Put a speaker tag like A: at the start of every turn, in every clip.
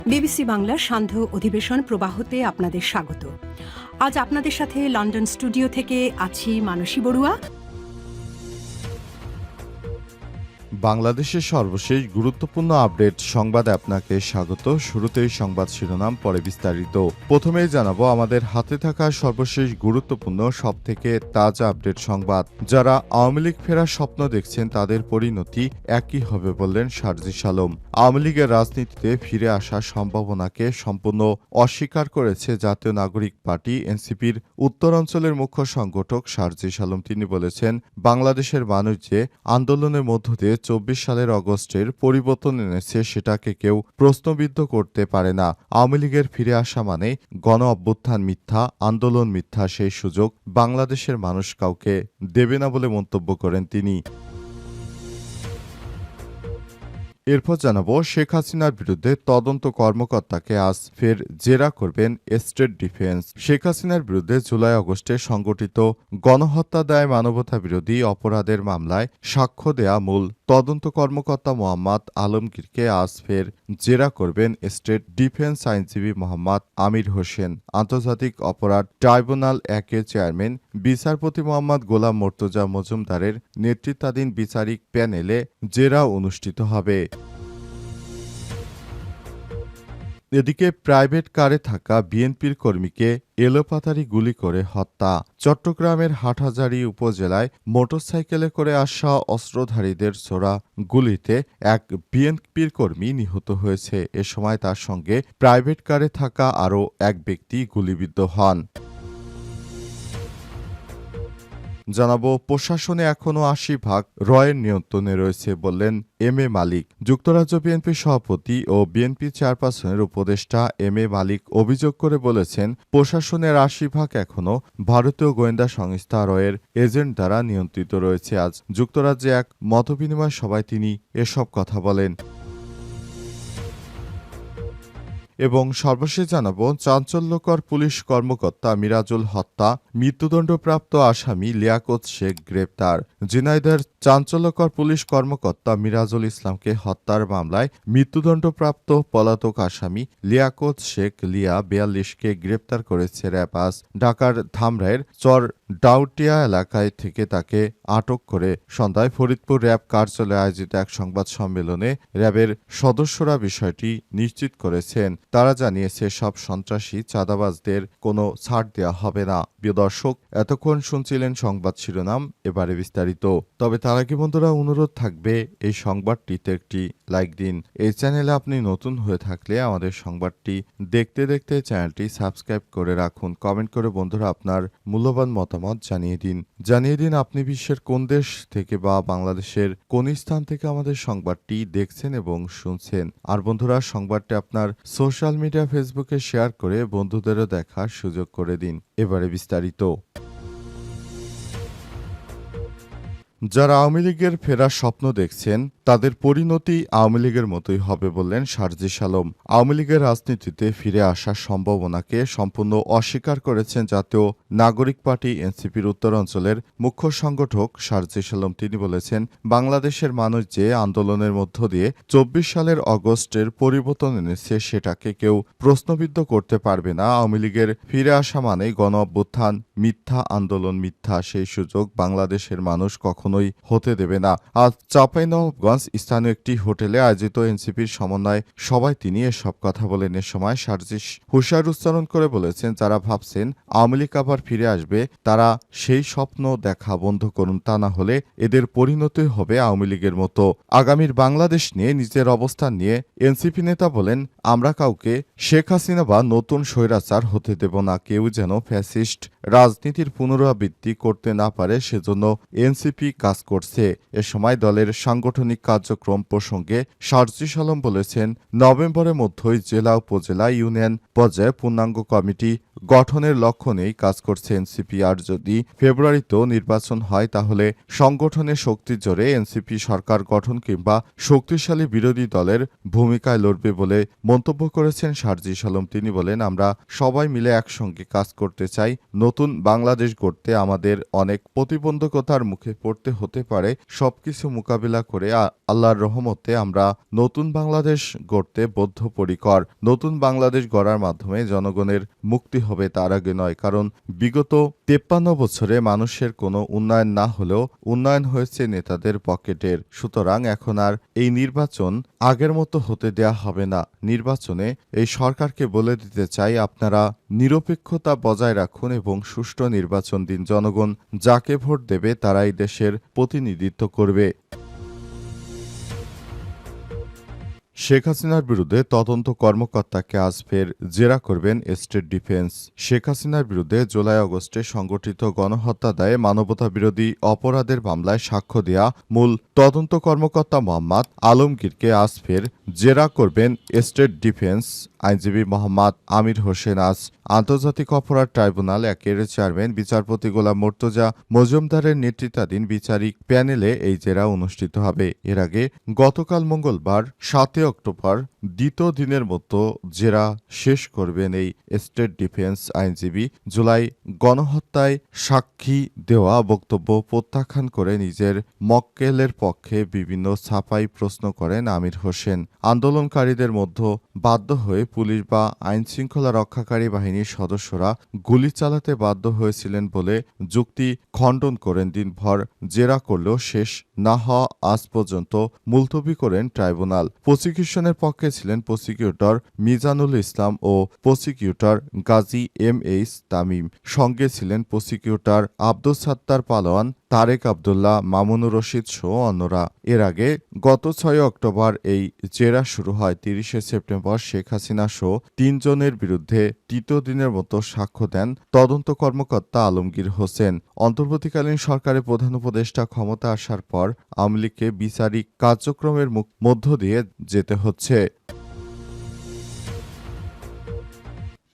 A: BBC বাংলার সান্ধ্য অধিবেশন প্রবাহতে আপনাদের স্বাগত। আজ আপনাদের সাথে লন্ডন স্টুডিও থেকে আছি মানসী বড়ুয়া।
B: বাংলাদেশের সর্বশেষ গুরুত্বপূর্ণ আপডেট সংবাদে আপনাকে স্বাগত। শুরুতেই সংবাদ শিরোনাম, পরে বিস্তারিত। প্রথমেই জানাবো আমাদের হাতে থাকা সর্বশেষ গুরুত্বপূর্ণ সবথেকে তাজা আপডেট সংবাদ। যারা আওয়ামী লীগ ফেরার স্বপ্ন দেখছেন তাদের পরিণতি একই হবে বললেন সার্জিস আলম। আওয়ামী লীগের রাজনীতিতে ফিরে আসার সম্ভাবনাকে সম্পূর্ণ অস্বীকার করেছে জাতীয় নাগরিক পার্টি এনসিপির উত্তরাঞ্চলের মুখ্য সংগঠক সার্জিস আলম। তিনি বলেছেন, বাংলাদেশের মানুষ যে আন্দোলনের মধ্য দিয়ে ২৪ সালের অগস্টের পরিবর্তন এনেছে সেটাকে কেউ প্রশ্নবিদ্ধ করতে পারে না। আওয়ামী লীগের ফিরে আসা মানে গণ অভ্যুত্থান মিথ্যা, আন্দোলন মিথ্যা, সেই সুযোগ বাংলাদেশের মানুষ কাউকে দেবে না বলে মন্তব্য করেন তিনি। এরপর জানাবো শেখ হাসিনার বিরুদ্ধে তদন্ত কর্মকর্তাকে আজ ফের জেরা করবেন স্টেট ডিফেন্স। শেখ হাসিনার বিরুদ্ধে জুলাই আগস্টে সংগঠিত গণহত্যা দায় মানবতা বিরোধী অপরাধের মামলায় সাক্ষ্য দেয়া মূল তদন্ত কর্মকর্তা মোহাম্মদ আলমগীরকে আজ ফের জেরা করবেন স্টেট ডিফেন্স আইনজীবী মোহাম্মদ আমির হোসেন। আন্তর্জাতিক অপরাধ ট্রাইব্যুনাল একের চেয়ারম্যান বিচারপতি মোহাম্মদ গোলাম মর্তুজা মজুমদারের নেতৃত্বাধীন বিচারিক প্যানেলে জেরা অনুষ্ঠিত হবে। এদিকে প্রাইভেট কারে থাকা বিএনপির কর্মীকে এলোপাতাড়ি গুলি করে হত্যা। চট্টগ্রামের হাটহাজারী উপজেলায় মোটরসাইকেলে করে আসা অস্ত্রধারীদের ছোড়া গুলিতে এক বিএনপির কর্মী নিহত হয়েছে। এ সময় তার সঙ্গে প্রাইভেট কারে থাকা আরও এক ব্যক্তি গুলিবিদ্ধ হন। জানাবো প্রশাসনে এখনও ৮০% রয়ের নিয়ন্ত্রণে রয়েছে বললেন এম এ মালিক। যুক্তরাজ্য বিএনপির সভাপতি ও বিএনপি চেয়ারপারসনের উপদেষ্টা এম এ মালিক অভিযোগ করে বলেছেন, প্রশাসনের ৮০% এখনও ভারতীয় গোয়েন্দা সংস্থা রয়ের এজেন্ট দ্বারা নিয়ন্ত্রিত রয়েছে। আজ যুক্তরাজ্যে এক মতবিনিময় সভায় তিনি এসব কথা বলেন। এবং সর্বশেষ জানাবো চাঞ্চল্যকর পুলিশ কর্মকর্তা মিরাজুল হত্যা, মৃত্যুদণ্ডপ্রাপ্ত আসামি লিয়াকত শেখ গ্রেপ্তার। ঝিনাইদহের চাঞ্চল্যকর পুলিশ কর্মকর্তা মিরাজুল ইসলামকে হত্যার মামলায় মৃত্যুদণ্ডপ্রাপ্ত পলাতক আসামি লিয়াকত শেখ লিয়া ৪২কে গ্রেপ্তার করেছে র্যাব। আজ ঢাকার ধামরাইয়ের চর ডাউটিয়া এলাকায় থেকে তাকে আটক করে সন্ধ্যায় ফরিদপুর র্যাব কার্যালয়ে আয়োজিত এক সংবাদ সম্মেলনে র্যাবের সদস্যরা বিষয়টি নিশ্চিত করেছেন। তারা জানিয়েছে, সব সন্ত্রাসী চাঁদাবাজদের কোনো ছাড় দেওয়া হবে না। প্রিয় দর্শক, এতক্ষণ শুনছিলেন সংবাদ শিরোনাম, এবারে বিস্তারিত। তবে তার আগে বন্ধুরা অনুরোধ থাকবে এই সংবাদটিতে একটি লাইক দিন। এই চ্যানেলে আপনি নতুন হয়ে থাকলে আমাদের সংবাদটি দেখতে দেখতে চ্যানেলটি সাবস্ক্রাইব করে রাখুন। কমেন্ট করে বন্ধুরা আপনার মূল্যবান মতামত জানিয়ে দিন আপনি বিশ্বের কোন দেশ থেকে বা বাংলাদেশের কোন স্থান থেকে আমাদের সংবাদটি দেখছেন এবং শুনছেন। আর বন্ধুরা, সংবাদটি আপনার সোশ্যাল মিডিয়া ফেসবুকে শেয়ার করে বন্ধুদেরও দেখার সুযোগ করে দিন। এবারে বিস্তারিত। যারা আওয়ামী লীগের ফেরার স্বপ্ন দেখছেন তাদের পরিণতি আওয়ামী লীগের মতোই হবে বললেন সার্জিস আলম। আওয়ামী লীগের রাজনীতিতে ফিরে আসার সম্ভাবনাকে সম্পূর্ণ অস্বীকার করেছেন জাতীয় নাগরিক পার্টি এনসিপির উত্তরাঞ্চলের মুখ্য সংগঠক সার্জিস আলম। তিনি বলেছেন, বাংলাদেশের মানুষ যে আন্দোলনের মধ্য দিয়ে ২৪ সালের অগস্টের পরিবর্তন এনেছে সেটাকে কেউ প্রশ্নবিদ্ধ করতে পারবে না। আওয়ামী লীগের ফিরে আসা মানে গণ অভ্যুত্থান মিথ্যা, আন্দোলন মিথ্যা, সেই সুযোগ বাংলাদেশের মানুষ কখনোই হতে দেবে না। আজ চাঁপাইনবাবগঞ্জ স্থানীয় একটি হোটেলে আয়োজিত এনসিপির সমন্বয় সভায় তিনি এসব কথা বলেন। এ সময় সার্জিস হুঁশিয়ার উচ্চারণ করে বলেছেন, যারা ভাবছেন আওয়ামী লীগ আবার ফিরে আসবে তারা সেই স্বপ্ন দেখা বন্ধ করুন, তা না হলে এদের পরিণতি হবে আওয়ামী লীগের মতো। আগামীর বাংলাদেশ নিয়ে নিজের অবস্থান নিয়ে এনসিপি নেতা বলেন, আমরা কাউকে শেখ হাসিনা বা নতুন স্বৈরাচার হতে দেব না। কেউ যেন ফ্যাসিস্ট রাজনীতির পুনরাবৃত্তি করতে না পারে সেজন্য এনসিপি কাজ করছে। এ সময় দলের সাংগঠনিক কার্যক্রম প্রসঙ্গে সার্জিস আলম বলেছেন, নভেম্বরের মধ্যেই জেলা উপজেলা ইউনিয়ন পর্যায়ে পূর্ণাঙ্গ কমিটি গঠনের লক্ষ্য নেই কাজ করছে এনসিপি। আর যদি ফেব্রুয়ারিতেও নির্বাচন হয় তাহলে সংগঠনের শক্তির জোরে এনসিপি সরকার গঠন কিংবা শক্তিশালী বিরোধী দলের ভূমিকায় লড়বে বলে মন্তব্য করেছেন সার্জিস আলম। তিনি বলেন, আমরা সবাই মিলে একসঙ্গে কাজ করতে চাই। নতুন বাংলাদেশ গড়তে আমাদের অনেক প্রতিবন্ধকতার মুখে পড়তে হতে পারে। সবকিছু মোকাবিলা করে আল্লাহর রহমতে আমরা নতুন বাংলাদেশ গড়তে বদ্ধপরিকর। নতুন বাংলাদেশ গড়ার মাধ্যমে জনগণের মুক্তি হবে, তার আগে নয়। কারণ বিগত ৫৩ বছরে মানুষের কোনো উন্নয়ন না হলেও উন্নয়ন হয়েছে নেতাদের পকেটের। সুতরাং এখন আর এই নির্বাচন আগের মতো হতে দেয়া হবে না। নির্বাচনে এই সরকারকে বলে দিতে চাই, আপনারা নিরপেক্ষতা বজায় রাখুন এবং সুষ্ঠু নির্বাচন দিন। জনগণ যাকে ভোট দেবে তারাই দেশের প্রতিনিধিত্ব করবে। শেখ হাসিনার বিরুদ্ধে তদন্ত কর্মকর্তাকে আজ ফের জেরা করবেন স্টেট ডিফেন্স। শেখ হাসিনার বিরুদ্ধে জুলাই-আগস্টে সংগঠিত গণহত্যা দায়ে মানবতাবিরোধী অপরাধের মামলায় সাক্ষ্য দেয়া মূল তদন্ত কর্মকর্তা মোহাম্মদ আলমগীরকে আজ ফের জেরা করবেন স্টেট ডিফেন্স আইনজীবী মোহাম্মদ আমির হোসেন। আজ আন্তর্জাতিক অপরাধ ট্রাইব্যুনাল একের চেয়ারম্যান বিচারপতি গোলাম মর্তুজা মজুমদারের নেতৃত্বাধীন বিচারিক প্যানেলে এই জেরা অনুষ্ঠিত হবে। এর আগে গতকাল মঙ্গলবার ৭ অক্টোবর দ্বিতীয় দিনের মতো জেরা শেষ করবেন এই স্টেট ডিফেন্স আইনজীবী। জুলাই গণহত্যায় সাক্ষী দেওয়া বক্তব্য প্রত্যাখ্যান করে নিজের মক্কেলের পক্ষে বিভিন্ন ছাপাই প্রশ্ন করেন আমির হোসেন। আন্দোলনকারীদের মধ্যে বাধ্য হয়ে পুলিশ বা আইনশৃঙ্খলা রক্ষাকারী বাহিনীর সদস্যরা গুলি চালাতে বাধ্য হয়েছিলেন বলে যুক্তি খণ্ডন করেন। দিনভর জেরা করলেও শেষ না হওয়া আজ পর্যন্ত মুলতবি করেন ট্রাইব্যুনাল। প্রসিকিউশনের পক্ষে ছিলেন প্রসিকিউটর মিজানুল ইসলাম ও প্রসিকিউটর গাজী এম.এইচ. তামিম। সঙ্গে ছিলেন প্রসিকিউটর আব্দুস সাত্তার পালোয়ান, তারেক আব্দুল্লাহ, মামুনুর রশিদ সহ অন্যরা। এর আগে গত ৬ অক্টোবর এই জেরা শুরু হয়। ৩০ সেপ্টেম্বর শেখ হাসিনা সহ ৩ জনের বিরুদ্ধে তৃতীয় দিনের মতো সাক্ষ্য দেন তদন্ত কর্মকর্তা আলমগীর হোসেন। অন্তর্বর্তীকালীন সরকারের প্রধান উপদেষ্টা ক্ষমতা আসার পর আওয়ামী লীগকে বিচারিক কার্যক্রমের মধ্য দিয়ে যেতে হচ্ছে।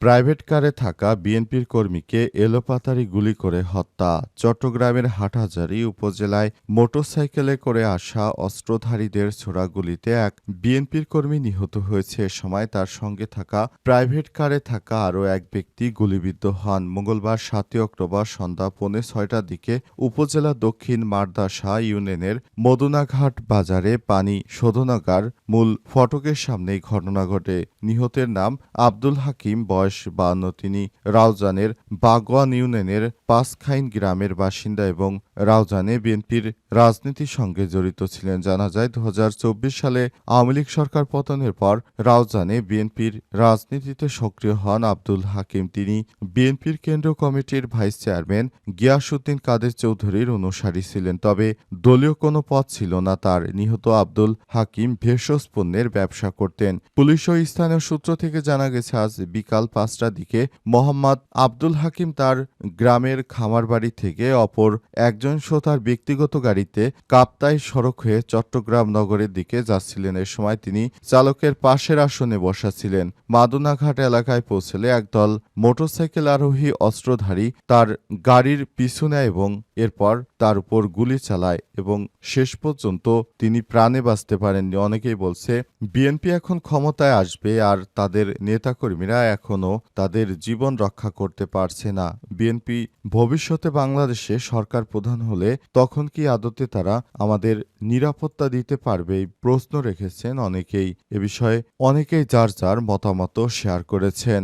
B: প্রাইভেট কারে থাকা বিএনপির কর্মীকে এলোপাতাড়ি গুলি করে হত্যা। চট্টগ্রামের হাটহাজারী উপজেলায় মোটরসাইকেলে করে আসা অস্ত্রধারীদের ছোড়া গুলিতে এক বিএনপির কর্মী নিহত হয়েছে। এ সময় তার সঙ্গে থাকা প্রাইভেট কারে থাকা আরও এক ব্যক্তি গুলিবিদ্ধ হন। মঙ্গলবার ৭ অক্টোবর সন্ধ্যা ৫:৩০টার দিকে উপজেলা দক্ষিণ মারদাসা ইউনিয়নের মদুনাঘাট বাজারে পানি শোধনাগার মূল ফটকের সামনে এই ঘটনা ঘটে। নিহতের নাম আব্দুল হাকিম, বয়স ৫২। তিনি রাউজানের বাগওয়ান ইউনিয়নের পাঁচখাইন গ্রামের বাসিন্দা এবং রাউজানে বিএনপির রাজনীতির সঙ্গে জড়িত ছিলেন। জানা যায় ২০২৪ সালে আওয়ামী লীগ সরকার পতনের পর রাউজানে বিএনপির রাজনীতিতে সক্রিয় হন আব্দুল হাকিম। তিনি বিএনপির কেন্দ্রীয় কমিটির ভাইস চেয়ারম্যান গিয়াসউদ্দিন কাদের চৌধুরীর অনুসারী ছিলেন, তবে দলীয় কোনো পদ ছিল না তার। নিহত আব্দুল হাকিম ভেষজ পণ্যের ব্যবসা করতেন। পুলিশ ও স্থানীয় সূত্র থেকে জানা গেছে আজ বিকাল ৫টার দিকে মোহাম্মদ আব্দুল হাকিম তার গ্রামের খামারবাড়ি থেকে অপর একজন সহ তার ব্যক্তিগত গাড়িতে কাপ্তাই সড়ক হয়ে চট্টগ্রাম নগরের দিকে যাচ্ছিলেন। এ সময় তিনি চালকের পাশের আসনে বসা ছিলেন। মাদুনাঘাট এলাকায় পৌঁছলে একদল মোটরসাইকেল আরোহী অস্ত্রধারী তার গাড়ির পিছু নেয় এবং এরপর তার উপর গুলি চালায় এবং শেষ পর্যন্ত তিনি প্রাণে বাঁচতে পারেননি। অনেকেই বলছে বিএনপি এখন ক্ষমতায় আসবে আর তাদের নেতাকর্মীরা এখনও তাদের জীবন রক্ষা করতে পারছে না। বিএনপি ভবিষ্যতে বাংলাদেশে সরকার প্রধান হলে তখন কি আদতে তারা আমাদের নিরাপত্তা দিতে পারবে, এই প্রশ্ন রেখেছেন অনেকেই। এ বিষয়ে অনেকেই যার যার মতামত শেয়ার করেছেন।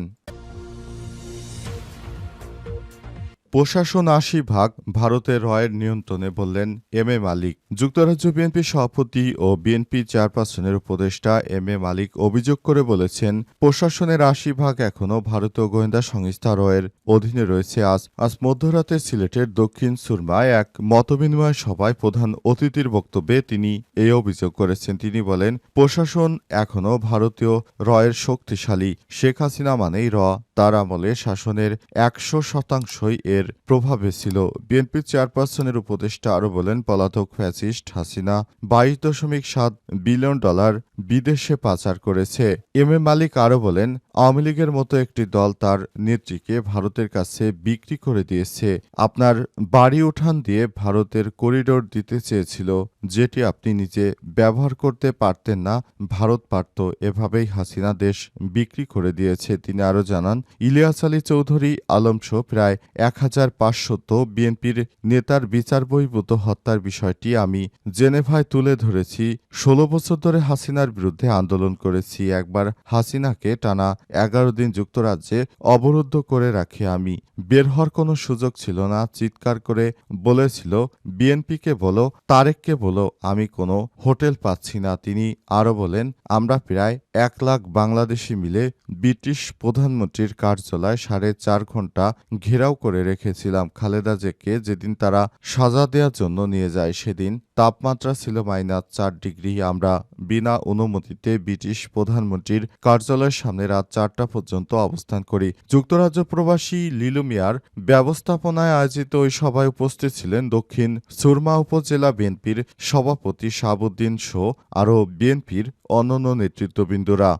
B: প্রশাসন ৮০% ভারতের রয়ের নিয়ন্ত্রণে, বললেন এম.এ. মালিক। যুক্তরাজ্য বিএনপি সভাপতি ও বিএনপি চেয়ারপারসনের উপদেষ্টা এম.এ. মালিক অভিযোগ করে বলেছেন, প্রশাসনের ৮০% এখনও ভারতীয় গোয়েন্দা সংস্থা রয়ের অধীনে রয়েছে। আজ মধ্যরাতে সিলেটের দক্ষিণ সুরমায় এক মতবিনিময় সভায় প্রধান অতিথির বক্তব্যে তিনি এই অভিযোগ করেছেন। তিনি বলেন, প্রশাসন এখনও ভারতীয় রয়ের শক্তিশালী। শেখ হাসিনা মানেই তার আমলে শাসনের ১০০%ই এর আইনের প্রভাবে ছিল। বিএনপি চেয়ারপারসনের উপদেষ্টা আরও বলেন, পলাতক ফ্যাসিস্ট হাসিনা 22.7 বিলিয়ন ডলার বিদেশে পাচার করেছে। এম এ মালিক আরও বলেন, আওয়ামী লীগের মতো একটি দল তার নেত্রীকে ভারতের কাছে বিক্রি করে দিয়েছে। আপনার বাড়ি উঠান দিয়ে ভারতের করিডোর দিতে চেয়েছিল, যেটি আপনি নিজে ব্যবহার করতে পারতেন না, ভারত পারত। এভাবেই হাসিনা দেশ বিক্রি করে দিয়েছে। তিনি আরও জানান, ইলিয়াস আলী চৌধুরী আলমসহ প্রায় 1500 বিএনপির নেতার বিচার বহির্ভূত হত্যার বিষয়টি আমি জেনেভায় তুলে ধরেছি। 16 বছর ধরে হাসিনার বিরুদ্ধে আন্দোলন করেছি। একবার হাসিনাকে টানা 11 দিন যুক্তরাজ্যে অবরুদ্ধ করে রাখি আমি। বের হওয়ার কোনো সুযোগ ছিল না। চিৎকার করে বলেছিল, বিএনপিকে বলো, তারেককে বলো, আমি কোনো হোটেল পাচ্ছি না। তিনি আরও বলেন, আমরা প্রায় 1 লাখ বাংলাদেশি মিলে ব্রিটিশ প্রধানমন্ত্রীর কার্যালয় 4.5 ঘন্টা ঘেরাও করে রেখেছিলাম। খালেদা জিয়াকে যেদিন তারা সাজা দেওয়ার জন্য নিয়ে যায়, সেদিন তাপমাত্রা ছিল -4 ডিগ্রি। আমরা বিনা অনুমতিতে ব্রিটিশ প্রধানমন্ত্রীর কার্যালয়ের সামনে রাত 4টা পর্যন্ত অবস্থান করি। যুক্তরাজ্য প্রবাসী লিলু মিয়ার ব্যবস্থাপনায় আয়োজিত ওই সভায় উপস্থিত ছিলেন দক্ষিণ সুরমা উপজেলা বিএনপির সভাপতি শাহাবুদ্দিন সহ আরও বিএনপির অন্যান্য নেতৃত্ববৃন্দরা।